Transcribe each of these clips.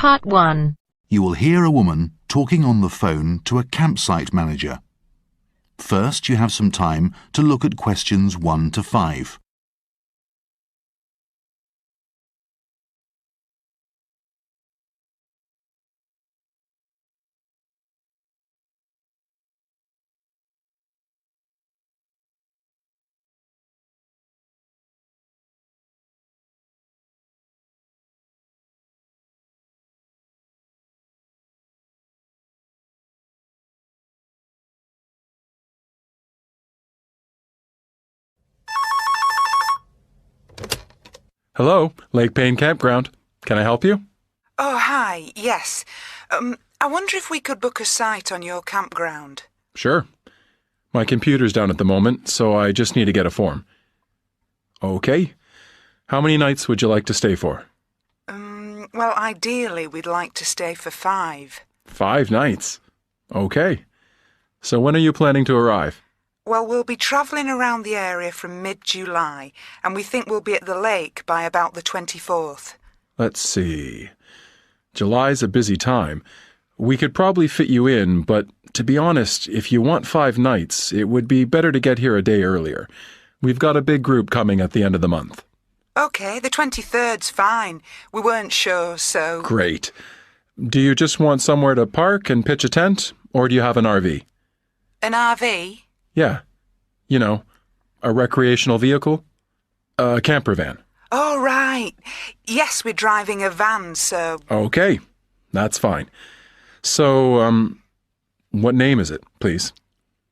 Part 1. You will hear a woman talking on the phone to a campsite manager. First, you have some time to look at questions 1 to 5. Hello, Lake Payne Campground. Can I help you? Oh, hi, yes. I wonder if we could book a site on your campground. Sure. My computer's down at the moment, so I just need to get a form. Okay. How many nights would you like to stay for? Well, ideally, we'd like to stay for 5. 5 nights. Okay. So when are you planning to arrive? Well, we'll be travelling around the area from mid-July, and we think we'll be at the lake by about the 24th. Let's see. July's a busy time. We could probably fit you in, but to be honest, if you want 5 nights, it would be better to get here a day earlier. We've got a big group coming at the end of the month. Okay, the 23rd's fine. We weren't sure, so... Great. Do you just want somewhere to park and pitch a tent, or do you have an RV? An RV? Yeah. You know, a recreational vehicle? A camper van. Oh, right. Yes, we're driving a van, so... Okay, that's fine. So, what name is it, please?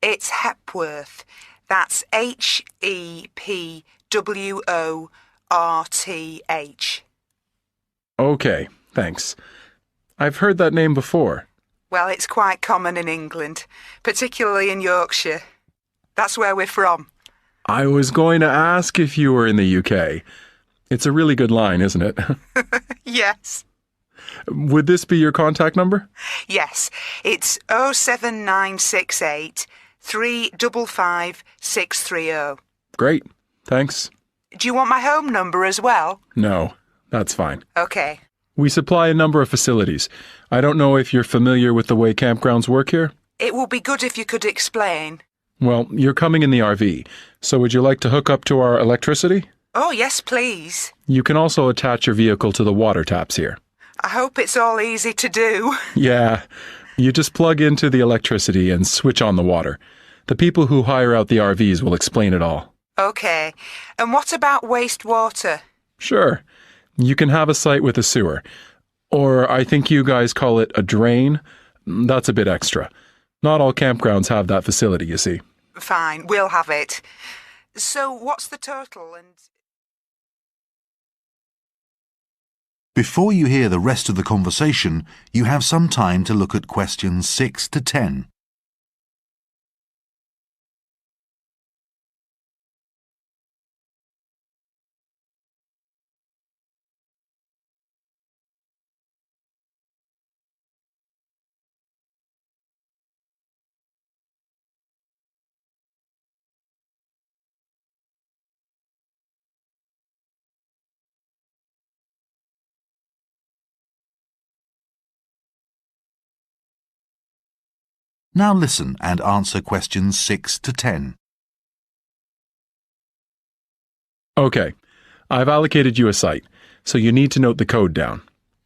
It's Hepworth. That's Hepworth. Okay, thanks. I've heard that name before. Well, it's quite common in England, particularly in Yorkshire. That's where we're from. I was going to ask if you were in the UK. It's a really good line, isn't it? Yes. Would this be your contact number? Yes, it's 07968 355 630. Great, thanks. Do you want my home number as well? No, that's fine. Okay. We supply a number of facilities. I don't know if you're familiar with the way campgrounds work here? It would be good if you could explain. Well, you're coming in the RV, so would you like to hook up to our electricity? Oh, yes, please. You can also attach your vehicle to the water taps here. I hope it's all easy to do. Yeah, you just plug into the electricity and switch on the water. The people who hire out the RVs will explain it all. Okay. And what about wastewater? Sure. You can have a site with a sewer. Or I think you guys call it a drain. That's a bit extra. Not all campgrounds have that facility, you see. Fine, we'll have it. So what's the total and... Before you hear the rest of the conversation, you have some time to look at questions 6 to 10. Now listen and answer questions 6 to 10. Okay, I've allocated you a site, so you need to note the code down.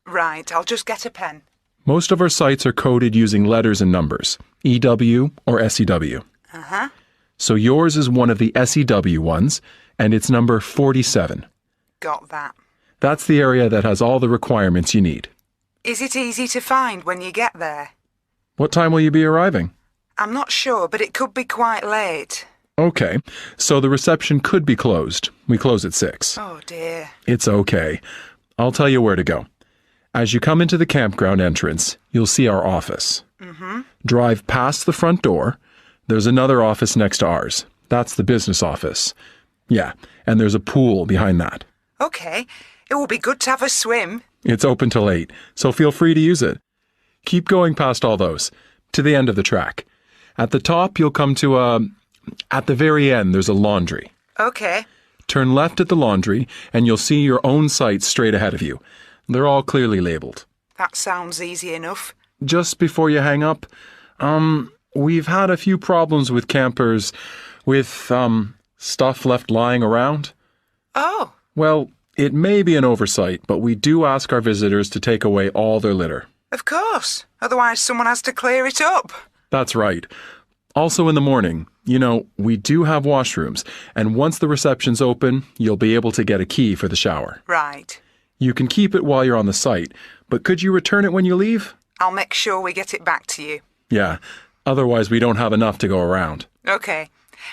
Right, I'll just get a pen. Most of our sites are coded using letters and numbers, EW or SEW. Uh-huh. So yours is one of the SEW ones, and it's number 47. Got that. That's the area that has all the requirements you need. Is it easy to find when you get there? What time will you be arriving? I'm not sure, but it could be quite late. Okay, so the reception could be closed. We close at 6. Oh, dear. It's okay. I'll tell you where to go. As you come into the campground entrance, you'll see our office. Mm-hmm. Drive past the front door. There's another office next to ours. That's the business office. Yeah, and there's a pool behind that. Okay, it will be good to have a swim. It's open till 8, so feel free to use it. Keep going past all those, to the end of the track. At the top, you'll come to at the very end, there's a laundry. Okay. Turn left at the laundry, and you'll see your own sites straight ahead of you. They're all clearly labeled. That sounds easy enough. Just before you hang up, we've had a few problems with campers with, stuff left lying around. Oh. Well, it may be an oversight, but we do ask our visitors to take away all their litter. Of course. Otherwise someone has to clear it up. That's right. Also in the morning, we do have washrooms, and once the reception's open, you'll be able to get a key for the shower. Right. You can keep it while you're on the site, but could you return it when you leave? I'll make sure we get it back to you. Yeah, otherwise we don't have enough to go around. Okay.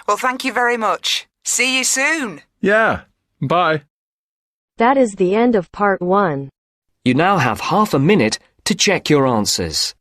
Well, thank you very much. See you soon. Yeah, bye. That is the end of part 1. You now have half a minute to check your answers.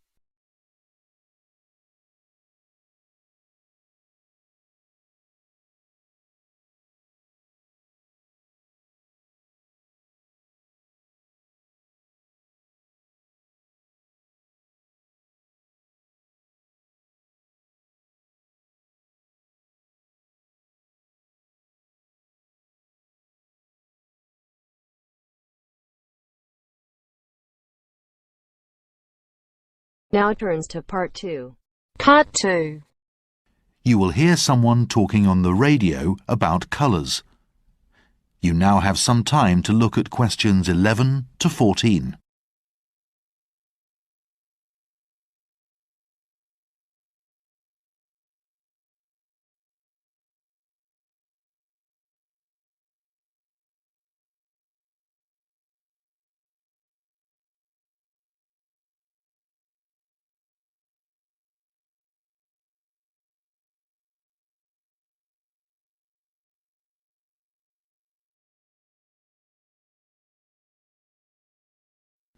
Now turns to part 2. Part 2. You will hear someone talking on the radio about colours. You now have some time to look at questions 11 to 14.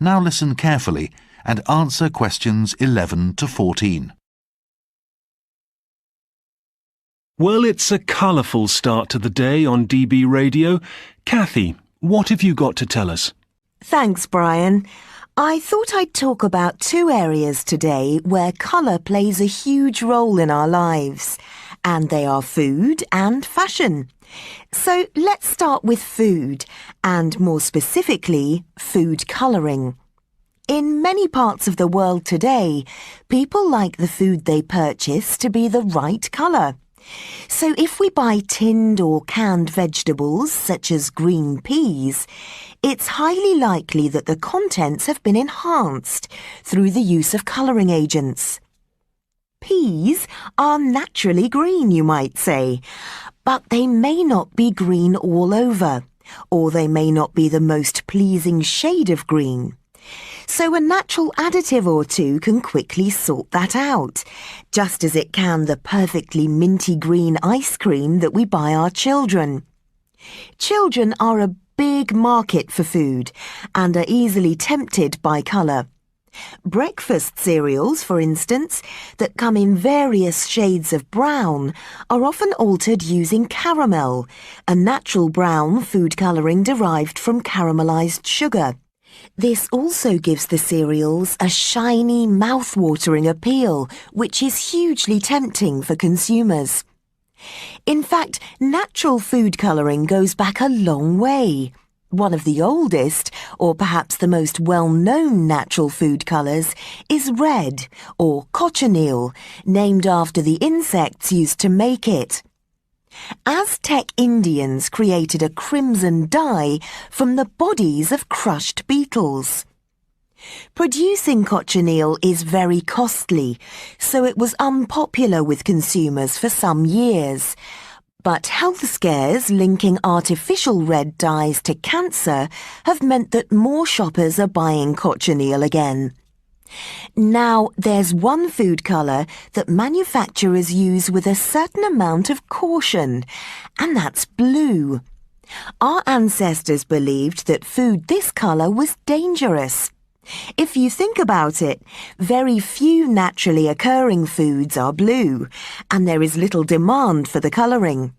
Now listen carefully and answer questions 11 to 14. Well, it's a colourful start to the day on DB Radio. Kathy, what have you got to tell us? Thanks, Brian. I thought I'd talk about 2 areas today where colour plays a huge role in our lives, and they are food and fashion. So let's start with food, and more specifically, food colouring. In many parts of the world today, people like the food they purchase to be the right colour. So if we buy tinned or canned vegetables, such as green peas, it's highly likely that the contents have been enhanced through the use of colouring agents. Peas are naturally green, you might say, but they may not be green all over, or they may not be the most pleasing shade of green. So a natural additive or two can quickly sort that out, just as it can the perfectly minty green ice cream that we buy our children. Children are a big market for food and are easily tempted by colour. Breakfast cereals, for instance, that come in various shades of brown, are often altered using caramel, a natural brown food colouring derived from caramelised sugar. This also gives the cereals a shiny, mouth-watering appeal, which is hugely tempting for consumers. In fact, natural food colouring goes back a long way. One of the oldest, or perhaps the most well-known natural food colours, is red, or cochineal, named after the insects used to make it. Aztec Indians created a crimson dye from the bodies of crushed beetles. Producing cochineal is very costly, so it was unpopular with consumers for some years. But health scares linking artificial red dyes to cancer have meant that more shoppers are buying cochineal again. Now, there's one food colour that manufacturers use with a certain amount of caution, and that's blue. Our ancestors believed that food this colour was dangerous. If you think about it, very few naturally occurring foods are blue, and there is little demand for the colouring.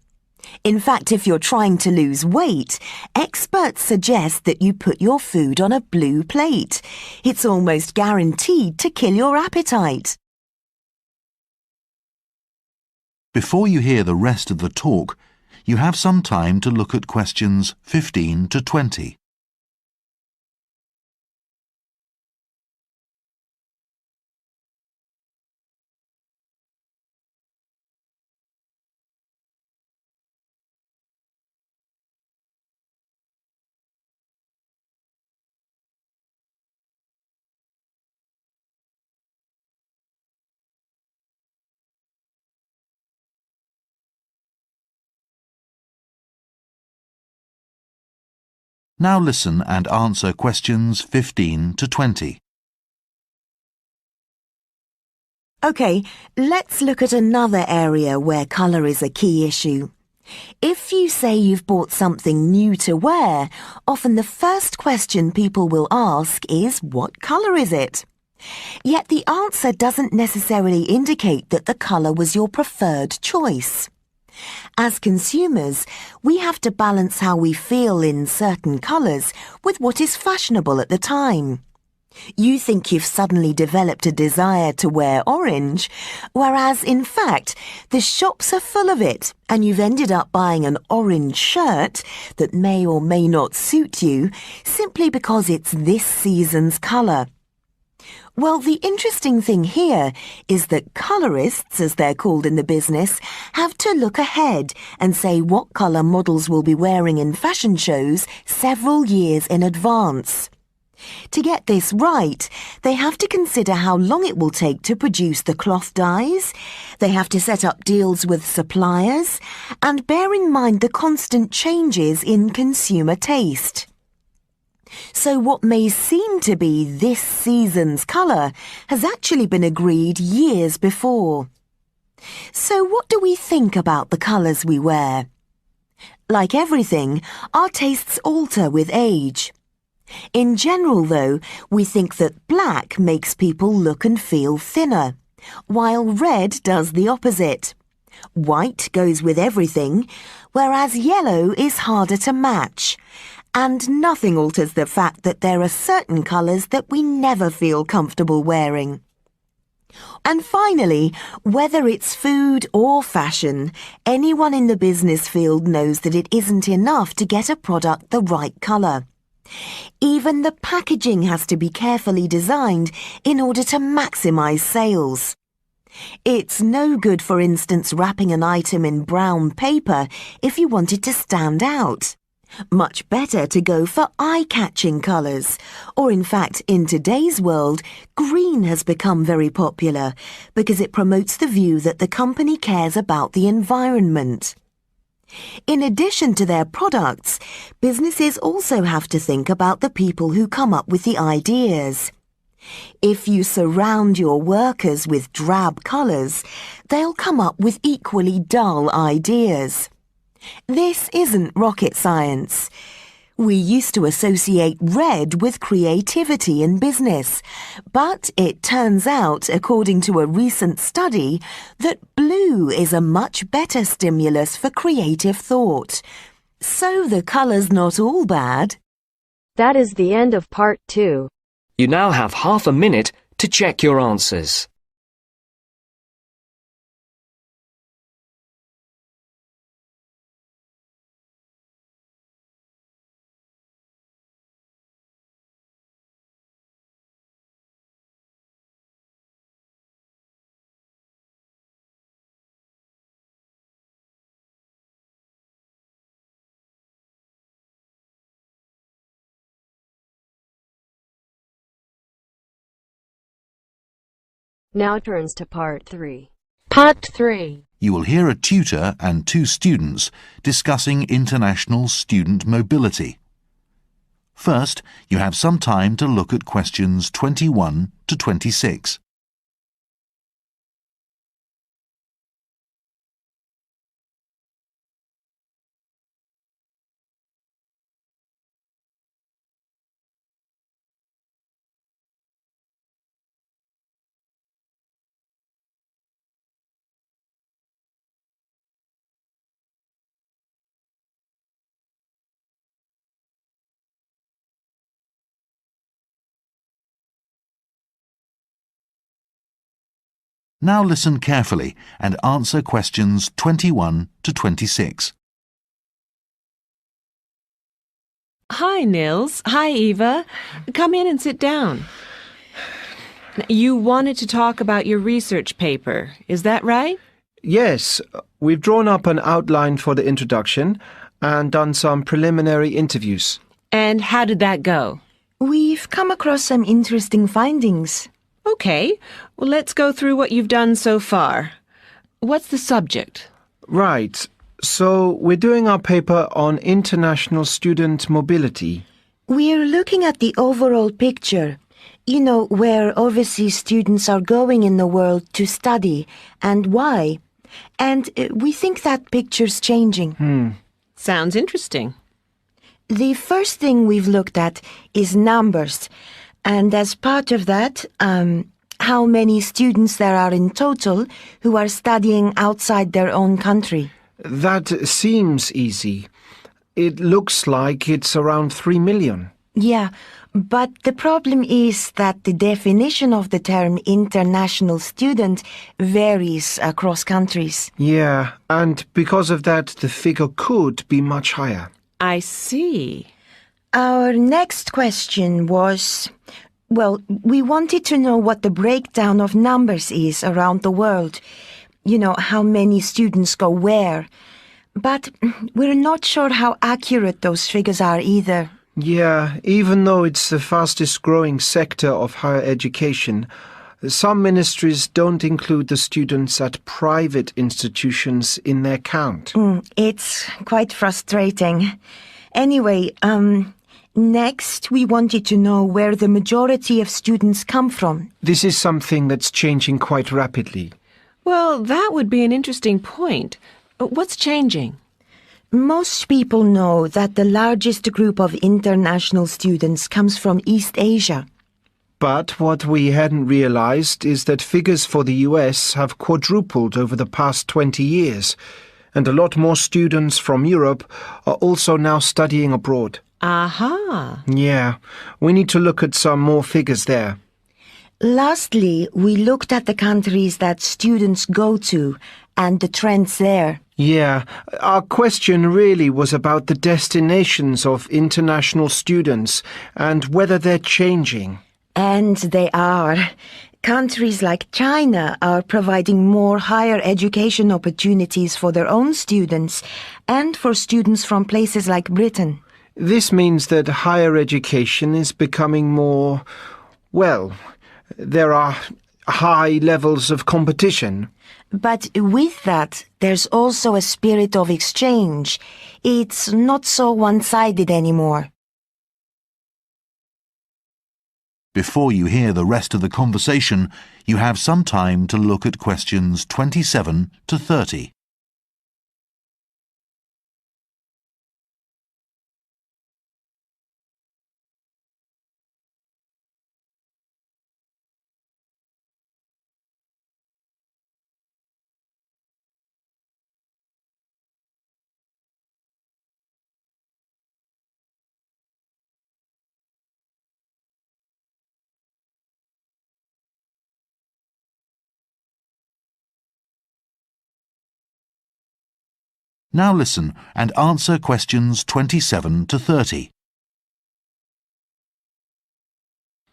In fact, if you're trying to lose weight, experts suggest that you put your food on a blue plate. It's almost guaranteed to kill your appetite. Before you hear the rest of the talk, you have some time to look at questions 15 to 20. Now listen and answer questions 15 to 20. OK, let's look at another area where colour is a key issue. If you say you've bought something new to wear, often the first question people will ask is, what colour is it? Yet the answer doesn't necessarily indicate that the colour was your preferred choice. As consumers, we have to balance how we feel in certain colours with what is fashionable at the time. You think you've suddenly developed a desire to wear orange, whereas in fact the shops are full of it and you've ended up buying an orange shirt that may or may not suit you simply because it's this season's colour. Well, the interesting thing here is that colourists, as they're called in the business, have to look ahead and say what colour models will be wearing in fashion shows several years in advance. To get this right, they have to consider how long it will take to produce the cloth dyes, they have to set up deals with suppliers, and bear in mind the constant changes in consumer taste. So what may seem to be this season's colour has actually been agreed years before. So what do we think about the colours we wear? Like everything, our tastes alter with age. In general, though, we think that black makes people look and feel thinner, while red does the opposite. White goes with everything, whereas yellow is harder to match. And nothing alters the fact that there are certain colours that we never feel comfortable wearing. And finally, whether it's food or fashion, anyone in the business field knows that it isn't enough to get a product the right colour. Even the packaging has to be carefully designed in order to maximise sales. It's no good, for instance, wrapping an item in brown paper if you want it to stand out. Much better to go for eye-catching colours, or in fact, in today's world, green has become very popular because it promotes the view that the company cares about the environment. In addition to their products, businesses also have to think about the people who come up with the ideas. If you surround your workers with drab colours, they'll come up with equally dull ideas. This isn't rocket science. We used to associate red with creativity in business, but it turns out, according to a recent study, that blue is a much better stimulus for creative thought. So the colour's not all bad. That is the end of part 2. You now have half a minute to check your answers. Now turns to part 3. Part 3. You will hear a tutor and 2 students discussing international student mobility. First, you have some time to look at questions 21 to 26. Now listen carefully and answer questions 21 to 26. Hi, Nils. Hi, Eva. Come in and sit down. You wanted to talk about your research paper, is that right? Yes, we've drawn up an outline for the introduction and done some preliminary interviews. And how did that go? We've come across some interesting findings. Okay, well, let's go through what you've done so far. What's the subject? Right, so we're doing our paper on international student mobility. We're looking at the overall picture. You know, where overseas students are going in the world to study and why. And we think that picture's changing. Sounds interesting. The first thing we've looked at is numbers. And as part of that, how many students there are in total who are studying outside their own country. That seems easy. It looks like it's around 3 million. Yeah, but the problem is that the definition of the term international student varies across countries. Yeah, and because of that, the figure could be much higher. I see. Our next question was, well, we wanted to know what the breakdown of numbers is around the world. You know, how many students go where. But we're not sure how accurate those figures are either. Yeah, even though it's the fastest growing sector of higher education, some ministries don't include the students at private institutions in their count. It's quite frustrating. Anyway, next we wanted to know where the majority of students come from. This is something that's changing quite rapidly. Well, that would be an interesting point. What's changing? Most people know that the largest group of international students comes from East Asia. But what we hadn't realized is that figures for the US have quadrupled over the past 20 years, and a lot more students from Europe are also now studying abroad. Aha. Yeah, we need to look at some more figures there. Lastly, we looked at the countries that students go to and the trends there. Yeah, our question really was about the destinations of international students and whether they're changing. And they are. Countries like China are providing more higher education opportunities for their own students and for students from places like Britain. This means that higher education is becoming more, well, there are high levels of competition. But with that, there's also a spirit of exchange. It's not so one-sided anymore. Before you hear the rest of the conversation, you have some time to look at questions 27 to 30. Now listen and answer questions 27 to 30.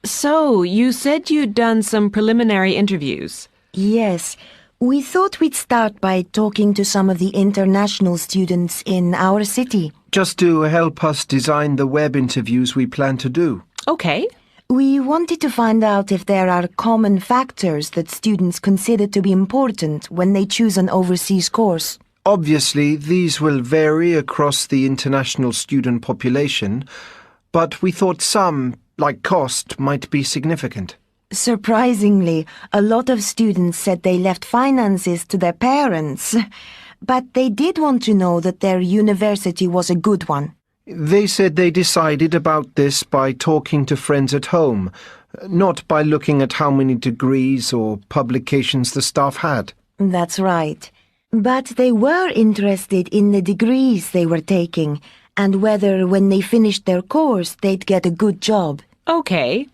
So, you said you'd done some preliminary interviews. Yes, we thought we'd start by talking to some of the international students in our city. Just to help us design the web interviews we plan to do. Okay. We wanted to find out if there are common factors that students consider to be important when they choose an overseas course. Obviously, these will vary across the international student population, but we thought some, like cost, might be significant. Surprisingly, a lot of students said they left finances to their parents, but they did want to know that their university was a good one. They said they decided about this by talking to friends at home, not by looking at how many degrees or publications the staff had. That's right. But they were interested in the degrees they were taking and whether when they finished their course they'd get a good job. Okay.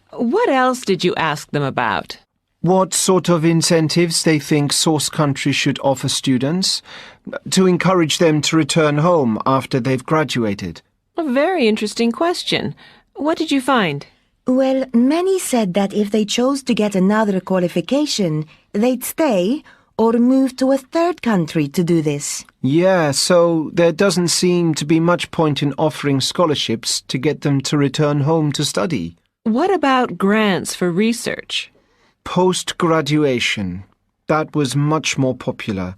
What else did you ask them about? What sort of incentives they think source countries should offer students to encourage them to return home after they've graduated. A very interesting question. What did you find? Well, many said that if they chose to get another qualification, they'd stay or move to a third country to do this. Yeah, so there doesn't seem to be much point in offering scholarships to get them to return home to study. What about grants for research? Post-graduation. That was much more popular,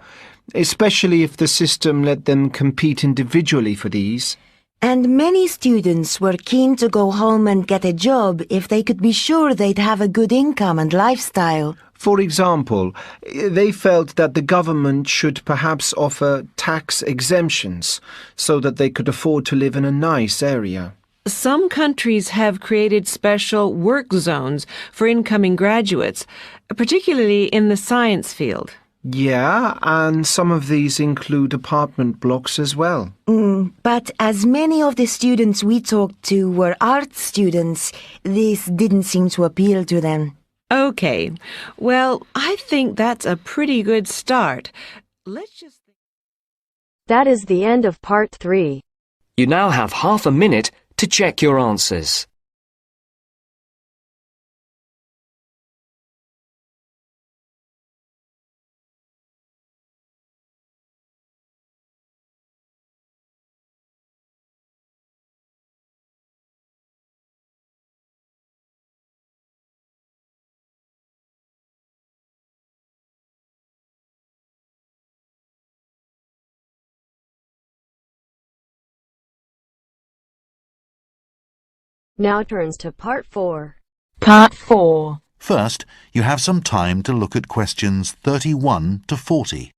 especially if the system let them compete individually for these. And many students were keen to go home and get a job if they could be sure they'd have a good income and lifestyle. For example, they felt that the government should perhaps offer tax exemptions so that they could afford to live in a nice area. Some countries have created special work zones for incoming graduates, particularly in the science field. Yeah, and some of these include apartment blocks as well. But as many of the students we talked to were art students, this didn't seem to appeal to them. Okay, well, I think that's a pretty good start. That is the end of part 3. You now have half a minute to check your answers. Now turns to part 4. Part 4. First, you have some time to look at questions 31 to 40.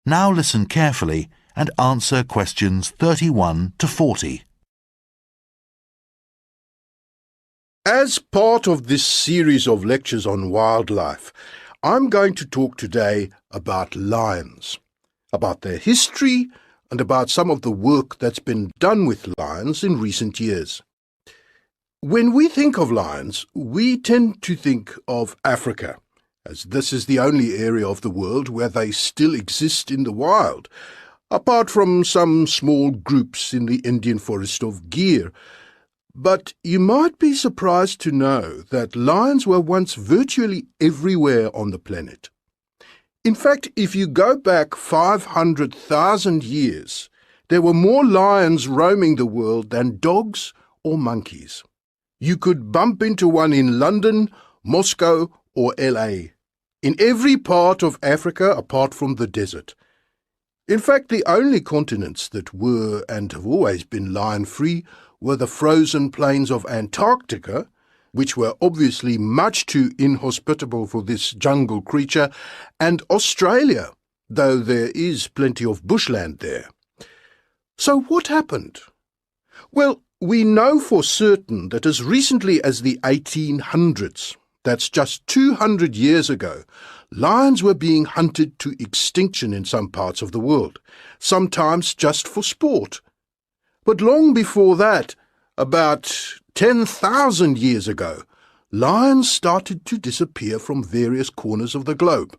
Now listen carefully and answer questions 31 to 40. As part of this series of lectures on wildlife, I'm going to talk today about lions, about their history and about some of the work that's been done with lions in recent years. When we think of lions, we tend to think of Africa, as this is the only area of the world where they still exist in the wild, apart from some small groups in the Indian forest of Gir. But you might be surprised to know that lions were once virtually everywhere on the planet. In fact, if you go back 500,000 years, there were more lions roaming the world than dogs or monkeys. You could bump into one in London, Moscow, or LA. In every part of Africa apart from the desert. In fact, the only continents that were and have always been lion-free were the frozen plains of Antarctica, which were obviously much too inhospitable for this jungle creature, and Australia, though there is plenty of bushland there. So what happened? Well, we know for certain that as recently as the 1800s, that's just 200 years ago, lions were being hunted to extinction in some parts of the world, sometimes just for sport. But long before that, about 10,000 years ago, lions started to disappear from various corners of the globe.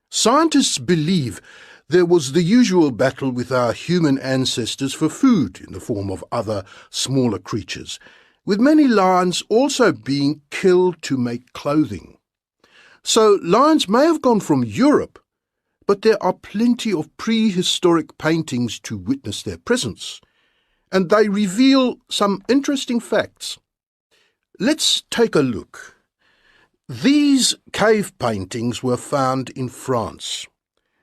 Scientists believe there was the usual battle with our human ancestors for food in the form of other, smaller creatures, with many lions also being killed to make clothing. So lions may have gone from Europe, but there are plenty of prehistoric paintings to witness their presence, and they reveal some interesting facts. Let's take a look. These cave paintings were found in France.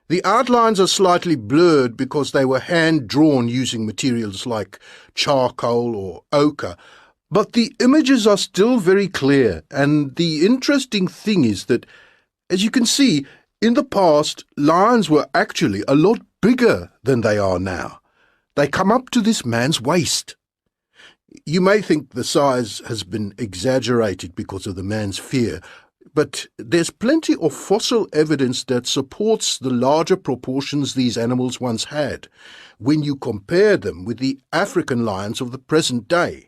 The outlines are slightly blurred because they were hand-drawn using materials like charcoal or ochre, but the images are still very clear, and the interesting thing is that, as you can see, in the past, lions were actually a lot bigger than they are now. They come up to this man's waist. You may think the size has been exaggerated because of the man's fear, but there's plenty of fossil evidence that supports the larger proportions these animals once had, when you compare them with the African lions of the present day.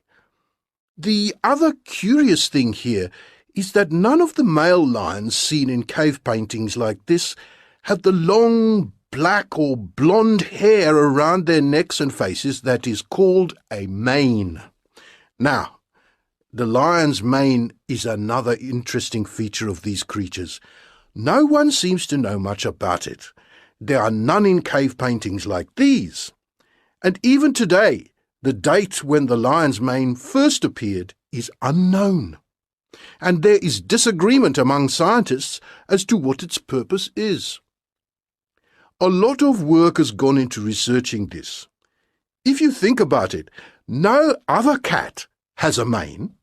The other curious thing here is that none of the male lions seen in cave paintings like this have the long, black or blonde hair around their necks and faces that is called a mane. Now, the lion's mane is another interesting feature of these creatures. No one seems to know much about it. There are none in cave paintings like these. And even today, the date when the lion's mane first appeared is unknown. And there is disagreement among scientists as to what its purpose is. A lot of work has gone into researching this. If you think about it, no other cat has a mane.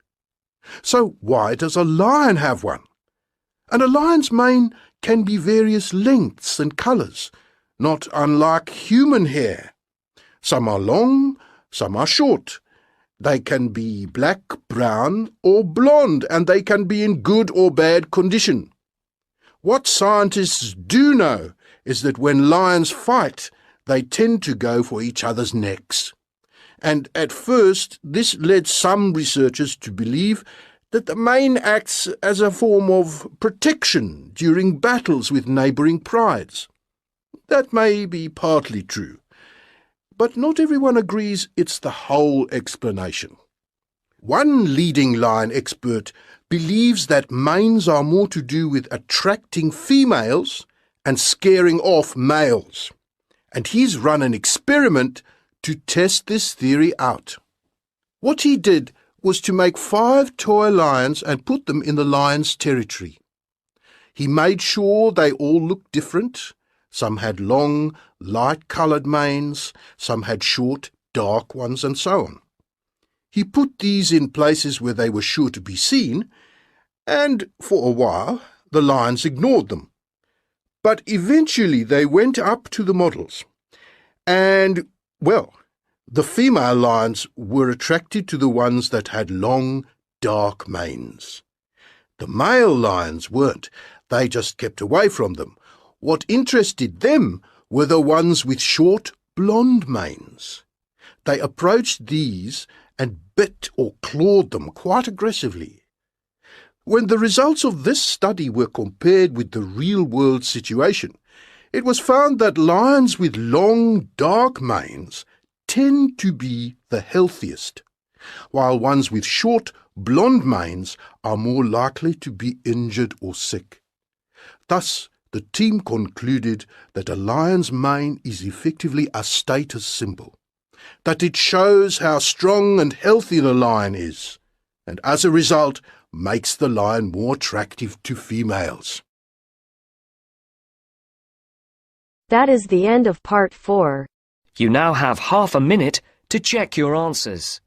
So why does a lion have one? And a lion's mane can be various lengths and colours, not unlike human hair. Some are long, some are short. They can be black, brown, or blonde, and they can be in good or bad condition. What scientists do know is that when lions fight, they tend to go for each other's necks. And at first, this led some researchers to believe that the mane acts as a form of protection during battles with neighbouring prides. That may be partly true, but not everyone agrees it's the whole explanation. One leading lion expert believes that manes are more to do with attracting females and scaring off males, and he's run an experiment to test this theory out. What he did was to make 5 toy lions and put them in the lion's territory. He made sure they all looked different. Some had long, light-coloured manes, some had short, dark ones, and so on. He put these in places where they were sure to be seen, and for a while the lions ignored them. But eventually they went up to the models, and, well, the female lions were attracted to the ones that had long, dark manes. The male lions weren't. They just kept away from them. What interested them were the ones with short, blonde manes. They approached these and bit or clawed them quite aggressively. When the results of this study were compared with the real-world situation, it was found that lions with long, dark manes tend to be the healthiest, while ones with short, blonde manes are more likely to be injured or sick. Thus, the team concluded that a lion's mane is effectively a status symbol, that it shows how strong and healthy the lion is, and as a result makes the lion more attractive to females. That is the end of part 4. You now have half a minute to check your answers.